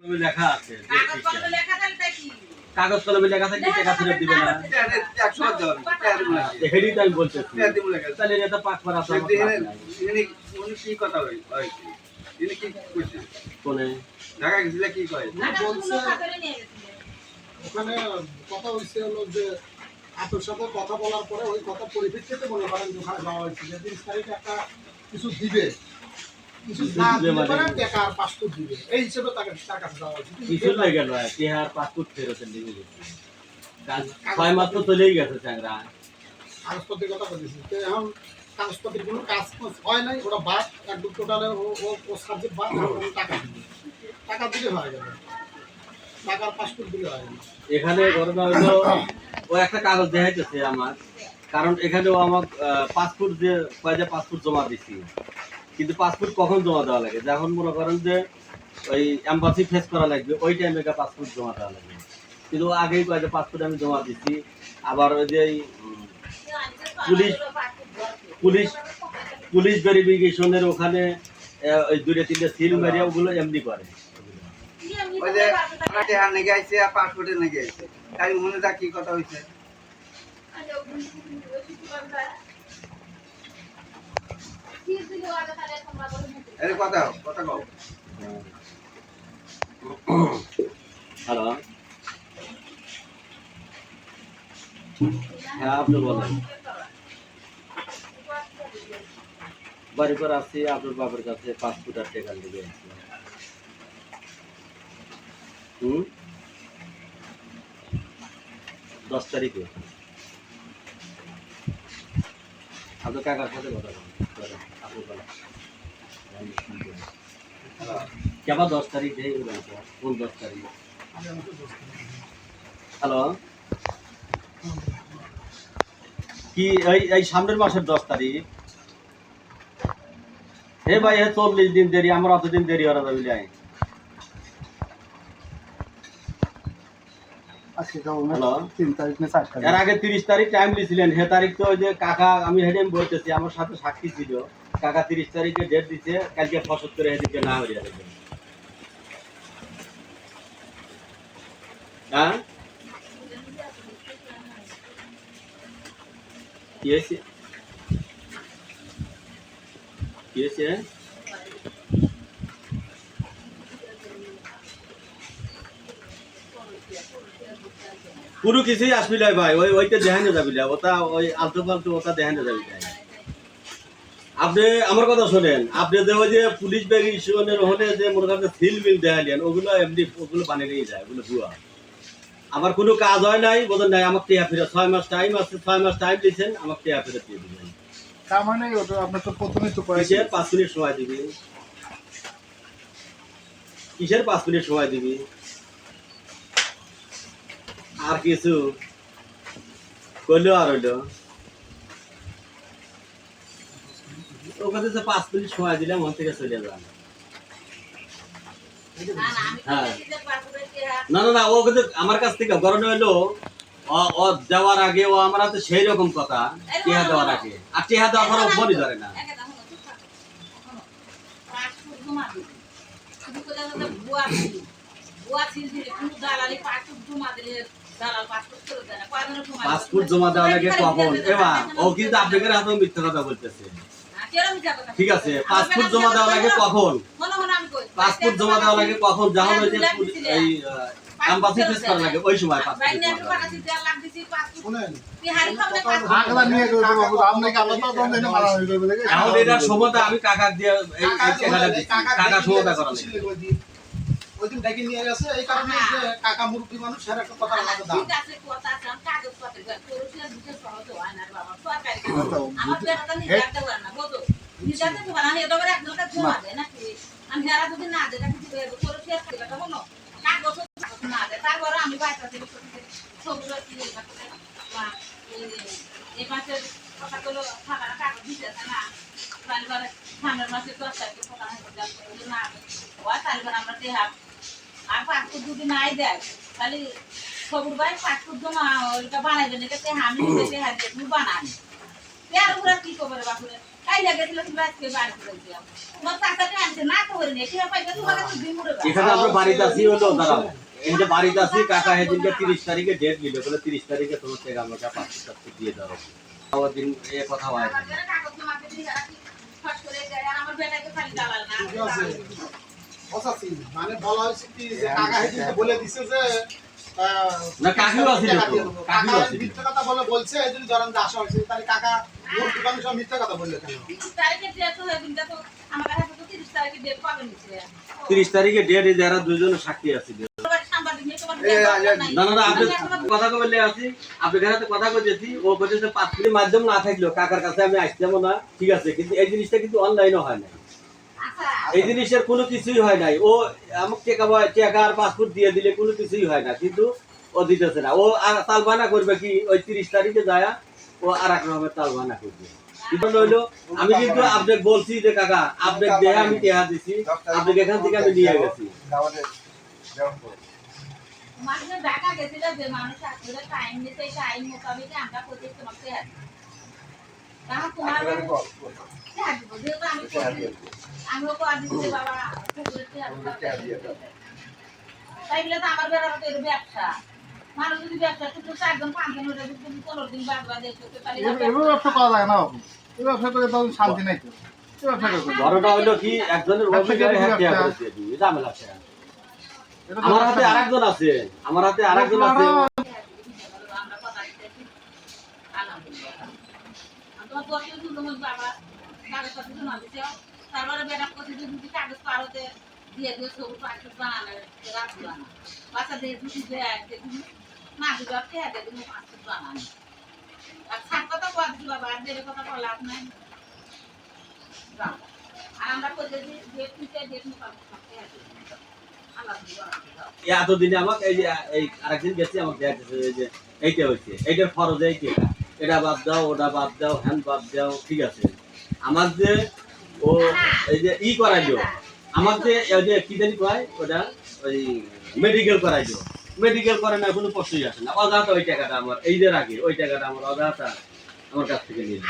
লেখা আছে কাগজ কলমে লেখা থাকলে টাকা ফেরত দিবে না হেডি তাই বলতেছি তাহলে এটা পাক করা তো কি কথা হয় তিনি কি কইছে কোনে ঢাকা গেছিলে কি কয় বলছে ওখানে কথা হইছে হলো যে আপনার সাথে কথা বলার পরে ওই কথা পরিপ্রেক্ষিতে মনে করেন ওখানে যাওয়া হয়েছে যে 30 তারিখে একটা কিছু দিবে কিছু না দিতে পারে টাকা আর পাসপোর্ট দিবে এই হিসেবে তার কাছে যাওয়া হয়েছে কিছু লাগে গেল টিহার পাসপোর্ট ফেরত দিবে কাজ 6 মাস তো চলেই গেছে চ্যাংরা কাগজপত্রের কথা বলেছি তো এখন কাগজপত্রের কোনো কাজ হয় নাই ওরা বাদ একদম টোটালে ও সাবজেক্ট বাদ টাকা দিলে হয়ে যাবে টাকার পাসপোর্ট দিলে হয় না এখানে ঘটনা হলো ও একটা কাগজ দেখাইতেছে আমার কারণ এখানেও আমার পাসপোর্ট যে কয়েকটা পাসপোর্ট জমা দিছি কিন্তু পাসপোর্ট কখন জমা দেওয়া লাগে যখন মনে করেন যে ওই এম্বাসি ফেস করা লাগবে ওই টাইমে একটা পাসপোর্ট জমা দেওয়া লাগবে কিন্তু আগেই কয়েকটা পাসপোর্ট আমি জমা দিছি আবার ওই যে পুলিশ পুলিশ পুলিশ ভেরিফিকেশনের ওখানে ওই 2-3টা সিল মারিয়া ওগুলো এমনি করে ওই যে আপনাকে আর নেগে আইছে আর পাসপোর্টে নেগে আইছে তাই মনে দা কি কথা হইছে আরে কথা কও হ্যালো হ্যাঁ আপনি বলেন বাড়ি পর আসছি আপনার বাবার কাছে পাসপোর্ট আর টাকা লেগে আছে 10 তারিখে আপনার কাকার সাথে কথা বলেন আপনি বলেন কেবা 10 তারিখ দিয়ে কোন 10 তারিখ হ্যালো কি এই সামনের মাসের 10 তারিখ হে ভাই 40 দিন দেরি আমরা অতদিন দেরি হওয়া যাবে যাই এর আগে 30 তারিখ টাইম দিয়েছিলেন হে তারিখ তো ওই যে কাকা আমি হেডেম বলতেছি আমার সাথে সাক্ষী ছিল কাকা 30 তারিখে ডেট দিছে কালকে 75 হেদিকে না হয়ে যাবে হ্যাঁ কি হয়েছে কি হয়েছে পুরো কিছুই আসবি না ভাই ওইটা দেখানো যাবি না ওটা ওই আলতু ফালতু ওটা দেখানো যাবি না আপনি আমার কথা শোনেন আপনি যে ওই যে পুলিশ ভেরিফিকেশনের হলে যে মনে করেন সিল বিল দেখালেন ওগুলো এমনি ওগুলো বানিয়ে নিয়ে যায় ওগুলো ভুয়া আমার কোনো কাজ হয় নাই বোঝেন নাই আমার টেয়া ফেরত 6 মাস টাইম আছে 6 মাস টাইম দিয়েছেন আমার টেয়া ফেরত দিয়ে দিবেন তার মানে ওটা আপনার তো প্রথমে তো কিসের 5 মিনিট সময় দিবি কিসের 5 মিনিট সময় দিবি আর কিছু করলো আর হইলো ওখানে 5 মিনিট সময় দিলাম ওখান থেকে চলে যান হ্যাঁ না না না ও কিন্তু আমার কাছ থেকে গরম হইলো ও দেওয়ার আগে ও আমার হাতে সেই রকম কথা টিহা দেওয়ার আগে আর টিহা দেওয়ার পর মনে ধরে না পাসপোর্ট জমা দেওয়া লাগে কখন এবার ও কিন্তু আপনাদের হাতেও মিথ্যা কথা বলতেছে ঠিক আছে পাসপোর্ট জমা দেওয়া লাগে কখন পাসপোর্ট জমা দেওয়া লাগে কখন যখন ওই যে এই এমবাসি ফেস করা লাগে ওই সময় এখন এটার সময়টা আমি কাকা দিয়ে এই কাকা সময়টা করা লাগে ওইদিন ডেকে নিয়ে গেছে এই কারণে যে কাকা মুরব্বী মানুষ এর একটা কথা আমাদের দাও ঠিক আছে কথা আছে কাগজ পত্র পুরুষের বুঝে সহজ হয় না বাবা সরকারি আমার বেটাটা নিজে একটা করে না বুঝো নিজে তো বানা হে দবরে একটা জমা দেয় নাকি আমি হারা যদি না দেয় তাকে দিবে পুরুষের কথা বলো কাগজ না দেয় তারপর আমি বাইরে থেকে সবগুলো কি মা এই মাসের কথা গুলো খাবার কাগজ দিতে না তারপরে ঠান্ডার মাসে 10 তারিখে কথা না ওয়া তারপর আমরা দেহা আর পাসপোর্ট যদি নাই দেয় তাহলে সবুর ভাই পাসপোর্ট জমা ওইটা বানাইবে না আমি নিজে হাতে বানাই আর ওরা কি করবে বাপুরে কাই লাগেছিল তোমরা আজকে বাড়ি করে দিও তোমার চাচাকে আনতে না তো হরিনি কি পাইবে তোমার কাছে দিন মুড়ে এখানে আমরা বাড়িতে আছি হলো দাঁড়াও এই যে বাড়িতে আছি কাকা সেদিনকে 30 তারিখে ডেট দিল বলে 30 তারিখে তোমার থেকে আমাকে 500 দিয়ে দাও আমার দিন এ কথা হয় না। আমাদের কাগজ জমা দিয়ে রাখি ফট করে যায় আর আমার বেটাকে খালি দালাল না ঠিক আছে অসাসি মানে বলা হয়েছে কি যে কাকা হেদিনকে বলে দিছে যে না কাকিও আছিল তো কাকিও আছিল মিথ্যা কথা বলছে এই জন্য ধরেন যে আসা হয়েছে তাহলে কাকা ওর দোকানে সব মিথ্যা কথা বললে কেন 30 তারিখে ডেট তো দিনটা তো আমার কাছে তো 30 তারিখে ডেট পাবেন নিছে 30 তারিখে ডেট এই যারা দুইজন সাক্ষী আছে তোমার সাংবাদিক নিয়ে তোমার না না না আপনি কথা বললে আছি আপনার সাথে কথা বলেছি ও বলেছে 5 মিনিট মাধ্যম না থাকলো কাকার কাছে আমি আসতাম না ঠিক আছে কিন্তু এই জিনিসটা কিন্তু অনলাইনও হয় না আচ্ছা এই জিনিসের কোনো কিছুই হয় নাই ও আমাকে টাকা আর পাসপোর্ট দিয়ে দিলে কোনো কিছুই হয় না কিন্তু ও দিতেছে না ও আর তালবানা করবে কি ওই 30 তারিখে যায় ও আর এক রকমের তালবানা করবে কিন্তু হইলো আমি কিন্তু আপনাকে বলছি যে কাকা আপনাকে দেহে আমি টাকা দিছি আপনাকে এখান থেকে আমি নিয়ে গেছি মানুষের ঢাকা গেছিল যে মানুষ আসলে টাইম নিতে টাইম মোতাবেক আমরা প্রতি তোমাকে তাহলে তোমার যেহেতু আমিও করে দিচ্ছি বাবা তাই বলে তো আমার বেড়ার তো ব্যবসা মানুষ যদি ব্যবসা কিন্তু 4 জন 5 জন ওটা যদি 15 দিন বাদ বাদ করতে তাহলে এভাবে ব্যবসা করা যায় না বাবু এই ব্যবসা করে তো শান্তি নাই তো এই ব্যবসা করে বড়টা হইলো কি একজনের অভিযোগে হ্যাঁ করেছে ঝামেলা আছে আমার হাতে আরেকজন আছে আমার হাতে আরেকজন আছে আমরা কথা দিতেছি আলহামদুলিল্লাহ তোমার দর্শক সুন্দর বাবা কাগজ পত্র জমা দিতে তারপরে বেটা প্রতিদিন যদি কাগজ পারতে দিয়ে দিয়ে সব পাঁচশো বানালে রাখলো না বাচ্চাদের দুটি ব্যাগ দেখুন না দুটো খেয়ে দেখুন 500 বানানো আর সাত কথা বলছি বাবা আর দেড় কথা বলা আপনার আর আমরা প্রতিদিন ডেট নিতে ডেট মোতাবেক এতদিনে আমাকে এই যে এই আরেকদিন গেছি আমাকে দেখাচ্ছে এই যে এইটা হচ্ছে এইটার ফরজ এইটা এটা বাদ দাও ওটা বাদ দাও হ্যান বাদ দাও ঠিক আছে আমার যে ও এই যে ই করাইলো আমার যে ওই যে কি জানি কয় ওটা ওই মেডিকেল করাইলো মেডিকেল করে না কোনো প্রশ্নই আসে না অযথা ওই টাকাটা আমার এই যে রাখি ওই টাকাটা আমার অযথা আমার কাছ থেকে নিয়ে